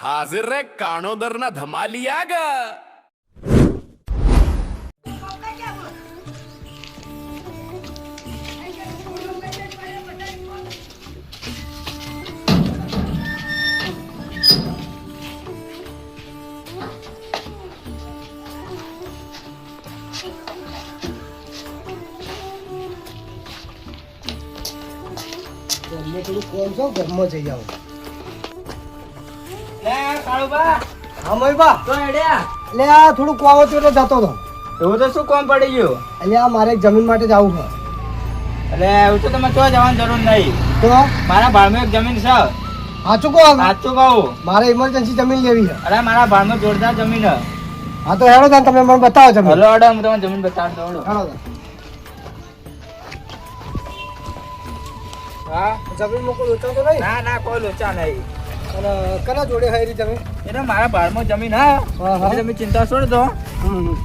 હાજર રે કાણોદર ના ધમાલિયા ગ થોડું કોમ છો ઘરમાં જઈ આવો. એટલે આ થોડું કોમ હતું એટલે જતો હતો. એવું તો શું કોમ પડી ગયું? એટલે આ મારે એક જમીન માટે જવું છે. એટલે એવું તો તમે તો જવાની જરૂર નહીં. તો મારા ભાડમાં એક જમીન છે. સાચું કહો. સાચું કહું. મારે ઇમરજન્સી જમીન લેવી છે. અરે મારા ભાડમાં જોરદાર જમીન છે. હા તો હેડો તાન તમે મને બતાવો જમીન. હલો અડો હું તમને જમીન બતાવતો હળો. હેડો તાન. હા જમીન માં કોઈ લોચા તો નહીં? ના ના કોઈ લોચા નહીં. અને કના જોડે હારી જમીન? એટલે મારા ભાડમાં જમીન હા. હા, હા. તમે ચિંતા છોડ દો.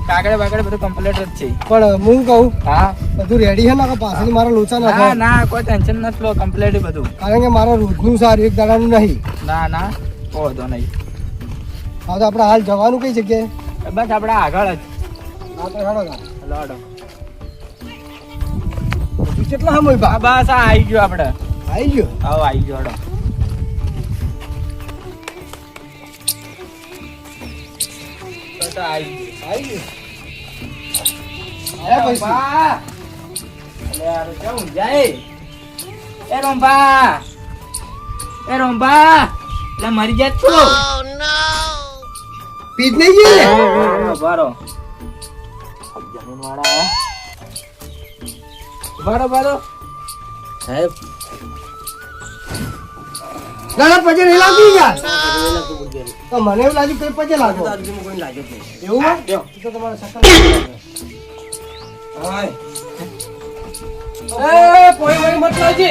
કાગળે બાગડે બધું કમ્પ્લીટ જ છે. પણ હું કહું હા બધું રેડી છે ને કે પાછળ મારા લોચા ના ના થાય? ના કોઈ ટેન્શન નથી લો કમ્પ્લીટ બધું. કારણ કે મારા રોજનું સારું એક દાડાનું નહીં. ના ના કોઈ વાંધો નહીં. હા તો આપણે હાલ જવાનું કઈ જગ્યાએ? બસ આપણે આગળ જ. હા તો હેડો તાન. હલો અડો. હજુ કેટલા સમય બા? હા બસ આ આવી ગયો આપણે. આવી ગયો. આવો આવી ગયો અડો. બસ આ આવી ગયો. આવી ગયો. એ રોમ્બા. અલે યાર જાઉં જાય. એ રોમ્બા. એ રોમ્બા. લે મરી જાત છો. પીત નહીં ગઈ? બારો. જમીન વાળા. બારો બારો. સાહેબ. ના ના પછી નહીં લાગી યાર. તો મને એવું લાગ્યું કઈ પછી લાગો. એવું હોય? તો તમારે સકલ હાય. એ કોઈ વળી મત લાવજે.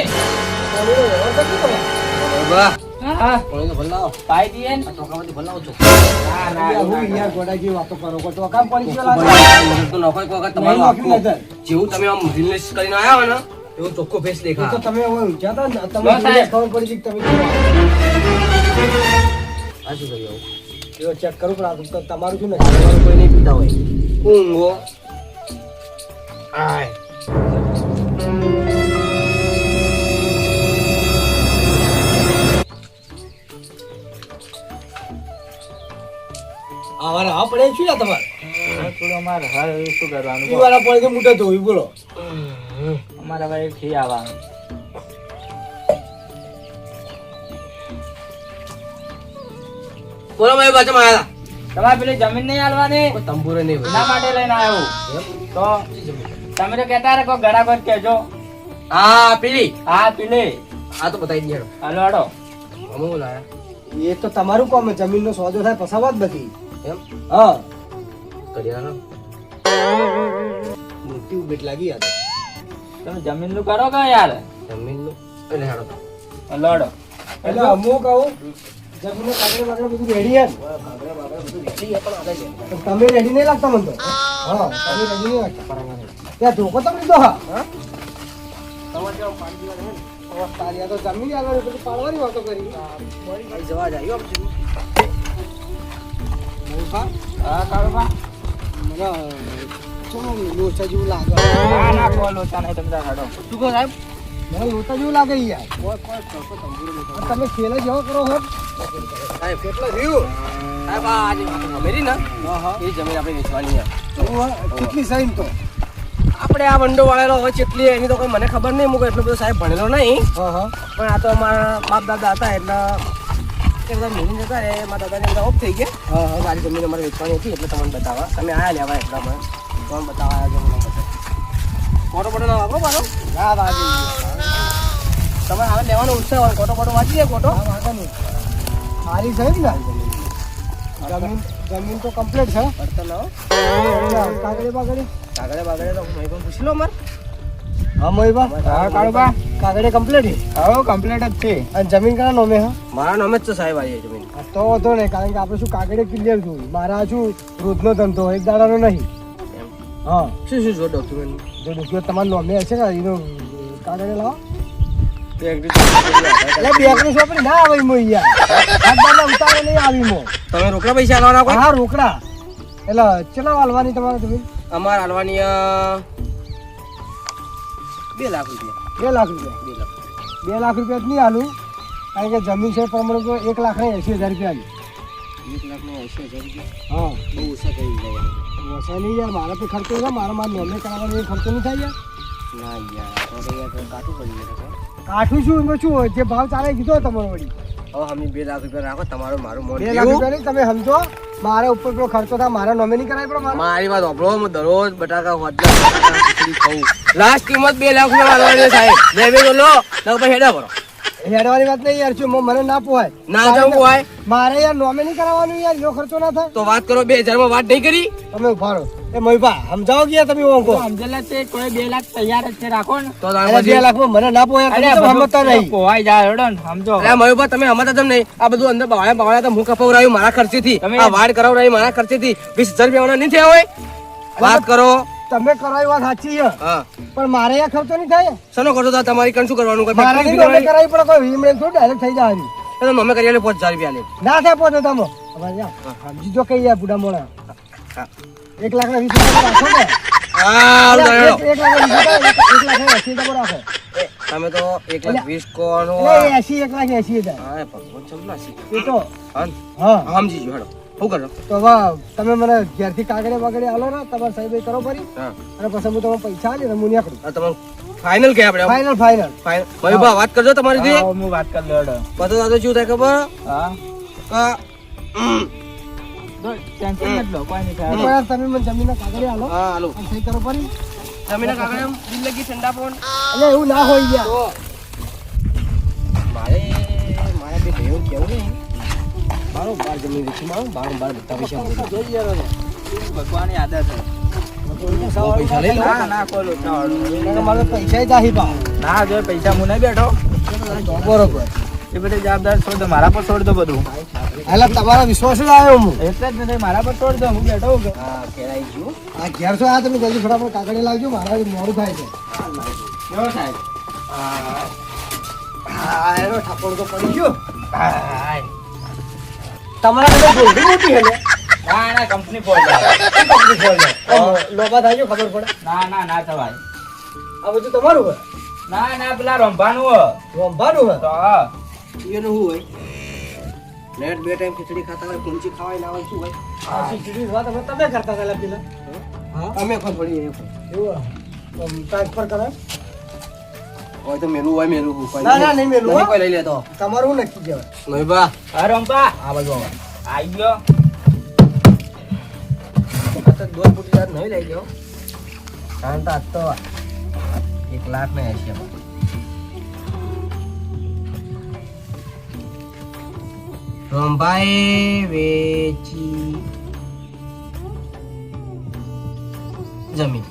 વાહ. હા. કોઈને ભલાવો. પાઈ દીએ ને. ટોકામાંથી ભલાવો છો. ના ના હું યાર ગોડાજી વાતો કરો કો ટોકા પડી ગયો લાગે. તો નખો એક વખત નહીં તમારું નોખી આખું નજર. જેવું તમે આમ રિલીઝ કરીને આયા હોય ને એવો ચોખ્ખો ફેસ એ તો દેખા તમે હવે ઊંઝા હતા ને તમને બસ સાહેબ. ખબર પડી ગઈ કે તમે કેવા. આ શું કર્યું એવો ચેક કરું પણ આ તો તમારું શું ને તમારું કોઈ નહીં પીતા હોય ઊંઘો આય આવાના હા પડે શું યાર તમારે થોડું અમારે હાલ શું કરવાનું કહો? પીવાના પડે કે મોટા ધોઈ બોલો. અમારે ભાઈ ખી આવવાનું. બોલો ભાઈ બાજુમાં આયા તમારે પેલી જમીન નહીં આલવાની કોઈ તંબુરે નહીં એના માટે લઈને આવ્યો તો તમે તો કહેતા રહે કોઈ ગળા કોઈ કહેજો. હા પેલી હા પેલી. આ તો બતાવી દે હાલો હાલો. અમે બોલાયા એ તો તમારું કામ જમીનનો સોદો થાય પછી વાત બધી. એમ હા કરિયાનો મોટી ઉભેટ લાગી યાર. તમે જમીન નું કરો કે યાર. જમીનનું એટલે હાડો હાલો હાલો. એટલે હું કહું જમીનનો કાગળ બાગળ બધું રેડી છે ને? તો તમે રેડી નહીં લાગતા મને તો. હા તમે રેડી નહીં લાગતા. ત્યાં ધોકો તમે લીધો હા તારી આ તો જમીન આગળ બધું પાડવાની વાતો કરી. જવા જાય હા કાળુબા. મને ચલો લોચા જેવું લાગે. ના ના કોઈ લોચા નહીં તમે તાર હાડો. શું કહો સાહેબ? મને લોચા જેવું લાગે યાર. તમે ખેલા જેવો કરો છો. સાહેબ કેટલા થયું? સાહેબ આ આજે અમેરી ને હા હા એ જમીન આપણે વેચવાની છે કેટલી સાઈન તો? આપણે આ વંડો વાળેલો હોય કેટલી એની તો કોઈ મને ખબર નહીં મૂકો એટલો બધો સાહેબ ભણેલો નહીં હા હા પણ આ તો અમારા બાપ દાદા હતા એટલે એ બધા મિલિંગ હતા ને મારા દાદાને બધા ઓફ થઈ ગયા હા હા મારી જમીન અમારે વેચવાની હતી એટલે તમને બતાવવા તમે આયા લેવા એટલા મને તમને બતાવવા આવ્યા જમીન બધા ફોટો ફોટો ના વાપરો પાછો ના વાગી તમે હવે લેવાનો ઉત્સાહ હોય ફોટો ફોટો વાંચી દે ફોટો વાગે નહીં સારી છે ને જમીન જમીન તો કમ્પ્લીટ છે. પડતો ના કાગળે બાગળે કાગળે બાગળે તો હું પણ પૂછી લો મારે હા મોઈબા હા કાળુબા. કાગળે કમ્પ્લીટ હવે કમ્પ્લીટ જ છે. અને જમીન કયા નોમે હા મારા નામે જ તો સાહેબ આવી જમીન તો વાંધો નહીં કારણ કે આપણે શું કાગળે ક્લિયર જોયું મારા શું રોજનો ધંધો એક દાડાનો નહીં. એમ હા શું શું જો ડોક્યુમેન્ટ જો ડોક્યુમેન્ટ તમારા નોમે હશે ને એનો કાગળે લાવો. એટલે બેકરી સોપડી ના આવે ઈમો યાર. હાથબારના ઉતારે નહીં આવી ઈમો. તમે રોકડા પૈસા આલવાના કોઈ? હા રોકડા. એટલે કેટલા વાલવાની તમારે જમીન? અમાર આલવાની 2 લાખ રૂપિયા. 2 લાખ રૂપિયા. 2 લાખ રૂપિયા જ નહીં આલું, કારણ કે જમીન છે પ્રમાણે તો 1,80,000 રૂપિયા આલી. 1,80,000 રૂપિયા હા બહુ ઓછા કરી દીધા યાર. ઓછા નહીં યાર, મારા તો ખર્ચો છે, મારા નોમે કરાવવાનો એ ખર્ચો નહીં થાય યાર. ના યાર તો યાર કાઠું પડી ગયું. કાઠું શું એમાં શું હોય? જે ભાવ ચાલે કીધો તમારો વળી. હવે અમે 2 લાખ રૂપિયા રાખો, તમારું મારું મોન 2 લાખ રૂપિયા નહીં, તમે સમજો મારા ઉપર પેલો ખર્ચો થાય, મારા નોમે નહીં કરાય પણ મારો. મારી વાત સાંભળો, હું દરરોજ બટાકા હોદલા ખીચડી ખાઉં. લાસ્ટ કિંમત 2 લાખ રૂપિયા વાળવાની સાહેબ. બે તો લો પછી હેડા ભરો. હેડવાની વાત નહીં યાર, શું મને ના પોહાય. ના જાઉં હોય મારે યાર નોમે નહીં કરાવવાનું યાર, એનો ખર્ચો ના થાય. તો વાત કરો, 2000 માં વાત નહીં કરી. તમે ઉભા રહો. એ મયુભા સમજાવો કે યાર તમે ઓંકો. સમજેલા છે કોઈ 2 લાખ તૈયાર જ છે, રાખો ને. તો અરે 2 લાખમાં મને ના પોહાય, તમે તો સમજતા નહીં. પોવાઈ જાય હેડો ને, સમજો. અરે મયુભા તમે હમણાં તો નહીં, આ બધું અંદર બાવળા તો હું કપાવરાયું મારા ખર્ચેથી, તમે- આ વાડ કરાવરાયું મારા ખર્ચેથી. 20,000 રૂપિયા વાળા નહીં થયા હોય. વાત કરો. તમે કરાવી વાત સાચી છે, હા પણ મારે યાર ખર્ચો નહીં થાય. શેનો કરશો તો તમારી કણ શું કરવાનું? કોઈ મારે factory નહીં નોમે કરવાની? કરાવી પડે, કોઈ વીમડે થોડું ડાયરેક્ટ થઈ જાય. એ તો અમે કરી આલે 5,000 રૂપિયા લે. ના થાય પહોંચો તમે. હવે યાર, સમજી જો કઈ યાર બુડા મોડા. હા. 1,20,000 રાખો ને. હા, એક હેડો. લાખ 1,80,000 રાખો. તમે તો 1,20,000 કોણ હો? એટલે 1,80,000. હા, ભગવાન ચમલા છે. એ તો હા, હા. સમજી ગયો. હેડો. શું કરો? તો હવે તમે મને ઘેરથી કાગળે બાગળે આલો ને, તમારે સાહેબ કરો ફરી, હા. અને પછી હું તમને પૈસા આલી ને હું નીકળું. આ તમે ફાઇનલ કે આપણે? Final final. મયુભા વાત કરજો તમારી થી. હા, હું વાત કરી લો હેડો. પછી દાદા શું થાય ખબર? હા કે ટેન્શન મત લો, કોઈ નહીં થાય. પણ યાર તમે મને જમીનના કાગળે આલો હા, હાલો. અને સહી કરો ફરી. જમીને કાકા એમ જિંદગી ઠંડા પવન. એટલે એવું ના હોય યાર. તો મારે બે ભાઈઓ કેવું નહીં, બાર જમીન વેચી મારું, બાર બધા પૈસા મળે. ભગવાનની આદત છે. પૈસા લઈ લો. ના ના કોઈ લોચા વાળું. તમારે પૈસા જાહી પા. ના જો પૈસા હું નહીં બેઠો, બરોબર. એ બધી જવાબદાર છોડ દો, મારા પર છોડ દો બધું. એટલે તમારો વિશ્વાસ જ આવ્યો હું. એટલે જ નહીં, મારા પર છોડ દો, હું બેઠો છું. હા, કેરાઈ ગયું. આ ઘેર છો આ તમે જલ્દી ફટાફટ કાગળે લાવજો, મારા મોડું થાય છે. કેવો સાહેબ? હા એનો ઠાકોર તો પડી ગયો. હાય. તમારા ઘરે ગોલ્ડી મોટી હે ને? ના ના કંપની ફોડ દો. કંપની ખોલ દે. લોબા થાય છે, ખબર પડે. ના ના ના થવાય. આ બધું તમારું હોય. ના ના પેલા રંભાનું હો. રંભાનું હોય. તો હા. એનું શું હોય? નેટ 2 ટાઈમ ખીચડી ખાતા હોય, કુંચી ખાવાય ના હોય, શું હોય? આ સીસીટીવી વાત તમે કરતા હતા પેલા. હા અમે કોણ પડી એ પણ. એવું ટ્રાન્સફર કરે. હોય તો મેલું હોય, મેલું કોઈ ના ના નહીં મેલું નહીં, હો. કોઈ લઈ લેતો તમારું નક્કી કહેવાય. નહીં બા. હા રંભા આ બાજુ આવો. આઈ ગયો. આ તો 2 ફૂટ જાત નહીં લઈ ગયો, કારણ તો આજ તો 1,80,000. રંભાએ વેચી જમીન.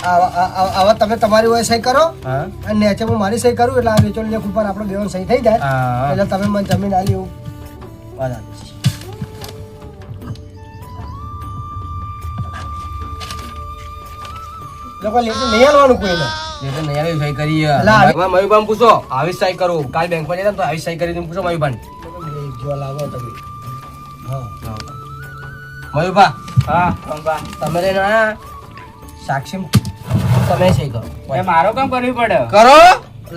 આવા તમે તમારી હોય સહી કરો, હા અને નેચેમાં મારી સહી કરું, એટલે આ વેચાણ લેખ ઉપર આપણે બેવાનું સહી થઈ જાય. હા એટલે તમે મને જમીન આલી એવું વાત આપી. લોકો લેતી નહીં આલવાનું કોઈને. એટલે નહીં આવી સહી કરી. અલા, મયુભાઈ પૂછો, આવી સહી કરું. કાલ બેંક પર જતા ને તો આવી સહી કરી દઉં. પૂછો મયુભાઈ. જો લાવો તમે. હા મયુભા હા રંભા. તમે લઈને આયા, સાક્ષી તમે સહી કરો. એ મારો કામ કરવી પડે. કરો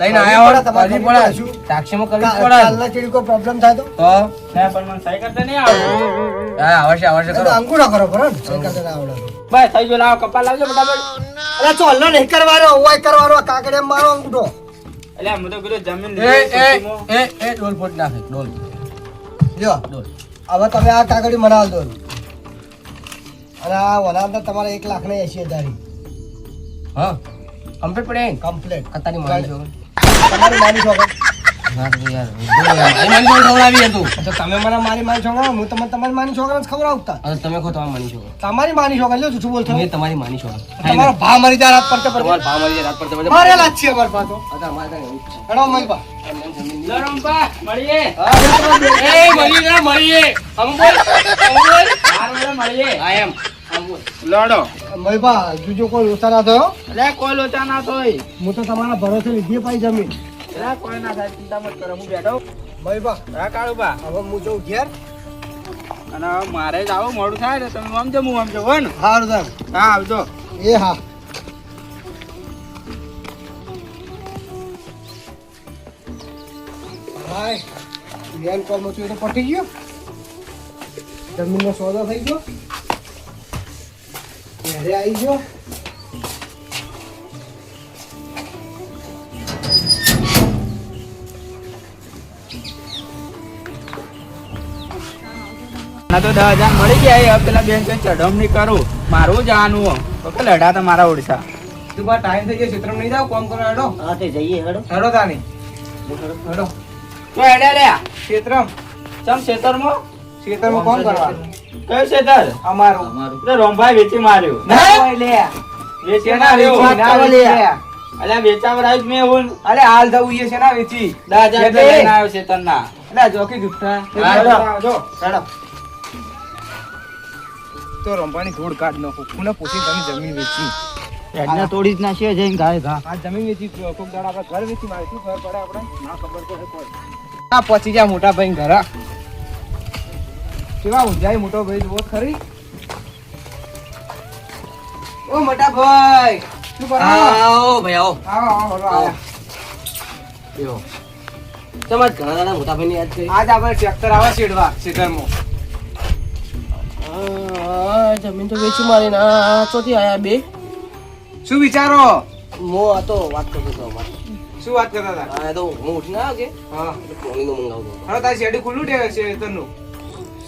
લઈને આયા હોય તમારે કરવી કરવી પડે. પડે. સાક્ષીમાં કરવી જ કાલના ચીડી કોઈ પ્રોબ્લેમ થાય તો પડે. ના પણ મને સહી કરતા નહીં આવડે. હા, આવડશે આવડશે એ તો કરો. અંગૂઠા કરો બરાબર, સહી કરતા ના આવડે. બસ થઈ ગયો, લાવો કપા લાવજો ફટાફટ. અરે ચોલ્લો નહીં કરવાનો, ઓય કરવાનો, કાકડે મારો અંગૂઠો. એટલે હું તો કીધું જમીન એ લીધી. એ ડોલ પોટ નાખે ડોલ લ્યો ડોલ. હવે તમે આ કાગળી બનાવી દો, અને આ વલાંદર તમારે 1,80,000 હા કમ્પ્લીટ પડે કમ્પ્લીટ. કતાની માની છો. તમારી માની છો ના તો યાર મારી માની છો ખવડાવી હતું. તો તમે મને મારી માની છો, હું તમને તમારી માની છોકરાને ખવડાવતા. હવે તમે કહો તમારી માની છો. તમારી માની છોકરા લ્યો શું બોલતો તમે તમારી માની છો. તમારો ભા મરી જાય રાત પડતે પડતે. તમારા ભાવ મારી રાત પર તમે મારેલા જ છે અમારા પાસે તો. અચ્છા મારે ત્યાં એવું જ છે. હેડો મરી બા. એમને જમીન લો રંભા, મળીએ. એ મળીએ ના મળીએ હમ બોલ હાર વડે મળીએ. આઈ એમ હમ બોલ. લડો. મરી બા જુજો કોઈ ઓછા ના થયો. એટલે કોઈ લોચા ના થોય. હું તો તમારા ભરોસે લીધી પાઈ જમીન. એલા કોઈ ના થાય ચિંતા મત કરો હું બેઠો. ભાઈ બા હા કાળુબા. હવે હું જઉં ઘેર. અને હવે મારે જ આવો મોડું થાય ને તમે આમ જમું આમ જવો ને. હારું તાર. હા આવજો. એ હા. હાય મેન કોમ હતું એ તો પટી ગયો. જમીનનો સોદો થઈ ગયો. ઘરે આવી ગયો. ના તો 10,000 મળી ગયા હવે પેલા બેન કઈ ચઢવણી કરું મારું જવાનું હો તો લડા તો મારા ઓડિશા. તું બા ટાઈમ થઈ ગયો ક્ષેત્રમાં નહીં જાવ કોમ કરો હેડો. હા તે જઈએ હેડો. હેડો તાની હેડો. તો હેડે લે ક્ષેત્રમ ચમ ખેતરમાં ક્ષેત્રમાં કોમ કરવા. કયું ખેતર? અમારું. એટલે રોમભાઈ વેચી માર્યું. ના હોય લે. વેચી શેના વેચી? માર્યું. ના વેચી લે. અલ્યા વેચાવા આવ્યું જ મેં હું અરે હાલ જવું છે શેના વેચી? 10,000 એટલે લઈને આવ્યો ખેતરના. એટલે જોકી જુઠ્ઠા. હા, હેડો. હેડો. હેડો. તો રંભાની ધૂળ કાઢ નાખું. કોને પૂછી તમે જમીન વેચી? હેડને તોડી જ નાખ્યો જઈને ગાય ઘા. આ જમીન વેચી કોક દાડા આપણે ઘર વેચી મારે શું ખબર પડે આપણે? ના ખબર પડે કોઈ. આ પહોંચી જા મોટા ભાઈ ઘર. કેવા ઊંઝાય મોટો ભાઈ જુઓ ખરી. ઓ મોટા ભાઈ શું કરો? આવો ભાઈ આવો. આવો આવો આવો. બેહો. તમારે ઘણા દાડા મોટા ભાઈને યાદ કરી. આજ આપણે ટ્રેક્ટર આવે શેડવા ક્ષેત્રમાં. જમીન તો વેચી મારી ના ચોથી આયા બે. શું વિચારો? મો આ તો વાત કરતો હતો વાત. શું વાત કરતા હતા? આ તો હું ઉઠીને આવ્યો કે હા પોણીનો મંગાવતો હતો. હવે તારી શેડું ખુલ્લું છે ક્ષેત્રનું.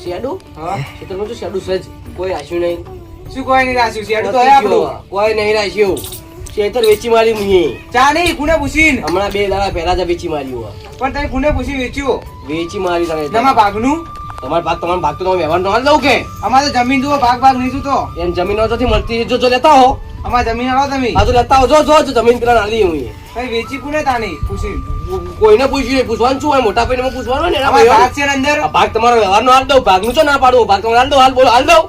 શેડું હા ખેતરમાં તો શેડું છે જ. કોઈ આશ્યું નહીં. શું કોઈ નહીં રાખ્યું શેડું તો હે આપણું. કોઈ નહીં રાખ્યું. ખેતર વેચી મારી મુએ. ચા નહીં કુને પૂછીને. હમણાં 2 દાડા પહેલા જ વેચી માર્યું હે. પણ તમે કુને પૂછી વેચ્યું? વેચી મારી તમે. તમારા ભાગનું? તમારો ભાગ તો તમે વ્યવહાર નો હાલ દઉં કે અમારે તો જમીન જુઓ ભાગ ભાગ નહીં તો. એમ જમીન નથી મળતી. જો લેતા હો અમારે જમીન આવો તમે. આ તો લેતા હો. જો જમીન પેલા નાલી હું કઈ વેચી કુને તાની પૂછી. કોઈને પૂછ્યું નહીં. પૂછવાનું શું હોય? મોટા ભાઈને પૂછવાનું હોય ને એના અમારે ભાઈઓ. ભાગ છે ને અંદર. આ ભાગ તમારો વ્યવહાર નો હાલ દઉં. ભાગ નું તો ના પાડવું. ભાગ તમારે હાલ દઉં. હાલ બોલો હાલ દઉં.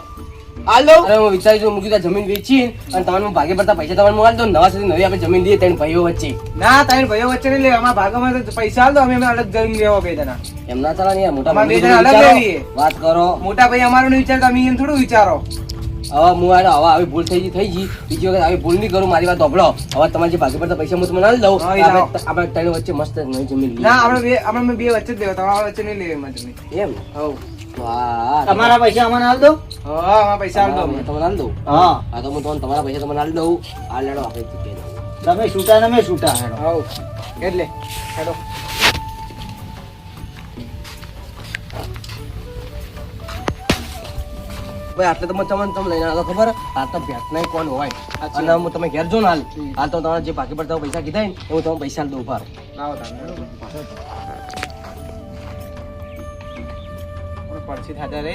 હાલ દઉં. અરે હું વિચારી છું મૂકી જમીન વેચી અને તમારે ભાગે પડતા પૈસા તમારે હાલ દઉં. નવા સાથે નવી આપણે જમીન દઈએ 3 ભાઈઓ વચ્ચે. ના તારી ભાઈઓ વચ્ચે નહીં લે. અમારા ભાગમાં તો પૈસા આલ દો અમે અલગ જમીન લેવા બે જણા. એમ ના ચાલે ને યાર. મોટા અમારે બે ભાઈ જણા અલગ વિચારો. લેવીએ. વાત કરો. મોટા ભાઈ અમારું નહીં વિચારતા અમે એને થોડું વિચારો. હવે હું હવે આવી ભૂલ થઈ ગઈ બીજી વખત આવી ભૂલ નહીં કરું. મારી વાત સાંભળો. હવે તમારે જે ભાગે પડતા પૈસા હું તમને હાલ દઉં. હા, એ લાવો. આપણે 3 વચ્ચે મસ્ત નવી જમીન લઈએ. ના આપણે બે વચ્ચે જ લેવા. તમારા વચ્ચે નહીં લેવી અમારી જમીન. એમ હવ. વાહ. તમારા પૈસા અમને હાલ દો. હા અમારા પૈસા આલ દો અમને. તમને હાલ દઉં. હા હા તો હું તમારા પૈસા તમને હાલ દઉં. હાલ લેડો આપણે ચૂકી દઉં. તમે છૂટા ને મેં છૂટા હેડો. હવ એટલે હેડો. ભાઈ આટલે તો તમને લઈને આવ્યો ખબર. આ તો ભેટના કોણ હોય. અને હું તમે ઘેર જો ને હાલ તો તમારા જે બાકી પડતા પૈસા કીધા ને એ હું તમને પૈસા દઉં ઉભા રહો. લાવો તાને. પડછી થાતા રે.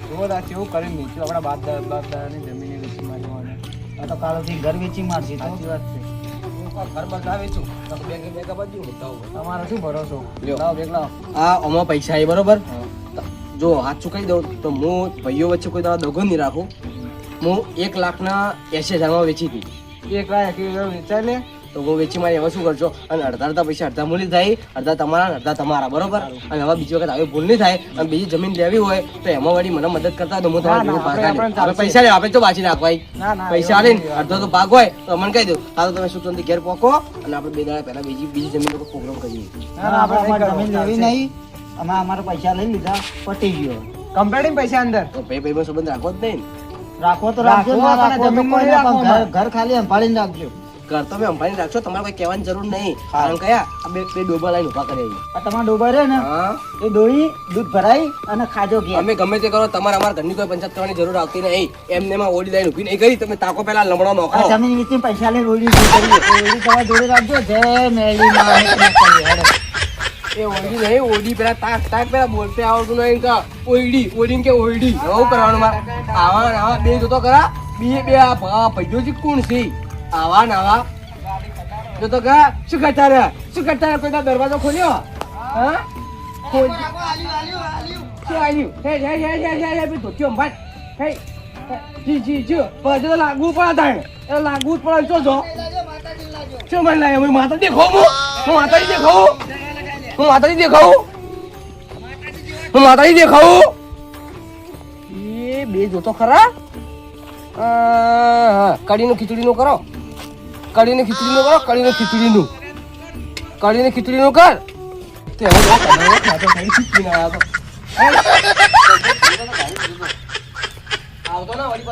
જુઓ દા કેવું કરી નીચું આપણા બાપ દાદાની જમીન વેચી મારી હોય. આ તો કાલોથી ઘર વેચી મારશે તો સાચી વાત છે. ઘર બગાવે છું તો બેંક બાજુ મોટા તમારો શું ભરોસો? લ્યો. લાવો બેગ લાવો. આ આમાં પૈસા એ બરોબર. જો હાથ ચૂકાઈ દઉં તો હું ભાઈઓ વચ્ચે કોઈ દાડો દગો નહીં રાખું. હું 1,80,000 વેચી હતી. એક લાખ 21,000 વેચાય લે. તો હું વેચી મારી હવે શું કરશો? અને અડધા પૈસા અડધા મૂલી થાય. અડધા તમારા ને અડધા તમારા બરોબર. અને હવે બીજી વખત આવી ભૂલ નહીં થાય. અને બીજી જમીન લેવી હોય તો એમાં વળી મને મદદ કરતા હોય તો હું તમારે ભેગું ભાગ આલીશ. આપણે પૈસા લે આપણે તો બાજી નાખવાય. ના ના પૈસા આલીને અડધો તો ભાગ હોય તો મને કહી દઉં. આ તો તમે સુચનથી ઘેર પોકો અને આપણે 2 દાડા પહેલા બીજી જમીન પર પ્રોગ્રામ કરીએ. ના ના આપણે અમારે જમીન જમીન લેવી નહીં. અમે અમારા પૈસા લઈ લીધા પટી ગયો. કમ્પ્લેટિંગ પૈસા અંદર. તો ભાઈ સંબંધ રાખવો જ નહીં રાખો તો રાખજો, ના રાખો, રાખો તો જમીન કોઈ નહીં ના, પણ રાખો. ઘર ખાલી સંભાળીને રાખજો. ને ઘર તમે અંબાની રાખશો. તમારે કોઈ કહેવાની જરૂર નહીં. કારણ કયા આ બે ડોબા લાઈન ઉભા કરી આ તમારા ડોબા રહે ને હા. એ દોઈ દૂધ ભરાઈ અને ખાજો ઘેર. અમે ગમે તે કરો તમારે અમારા ઘરની કોઈ પંચાયત કરવાની જરૂર આવતી નહીં. એમને માં ઓડી લાઈન ઉભી નહીં કરી. તમે તાકો પેલા લમડો આ નોખો. જમીન વેચીને પૈસા લઈને ઓળી શું કરીએ? એ ઓળી તમારા જોડે રાખજો. જય મેલી માં તમે કરીએ. હેડો. એ ઓડી નહીં. ઓડી પેલા તાક પેલા બોલતે આવડતું નહીં. કે ઓડી કે ઓડી એવું કરવાનું મારે. આવા ને આવા બે જોતો કરા. બે આ પૈજો છે કોણ છે? આવા ને આવા જોતો કરા. શું કરતા રહ્યા? કોઈ તારો દરવાજો ખોલ્યો? હા ખોલ. શું આવ્યું? હે ધોતી અંબાટ. હે જી. પછી તો લાગવું પડે તાણે. લાગવું જ પડે. જો શું મને લાગે હું માતાજી દેખાવું હું માતાજી દેખાવું હું માતાજી દેખાવું હું માતાજી દેખાવું એ બે જોતો ખરા કઢીનું ખીચડીનું કરો કઢીને ખીચડીનું કરો કઢીને ખીચડીનું કર તે હવે આવતો ના વળી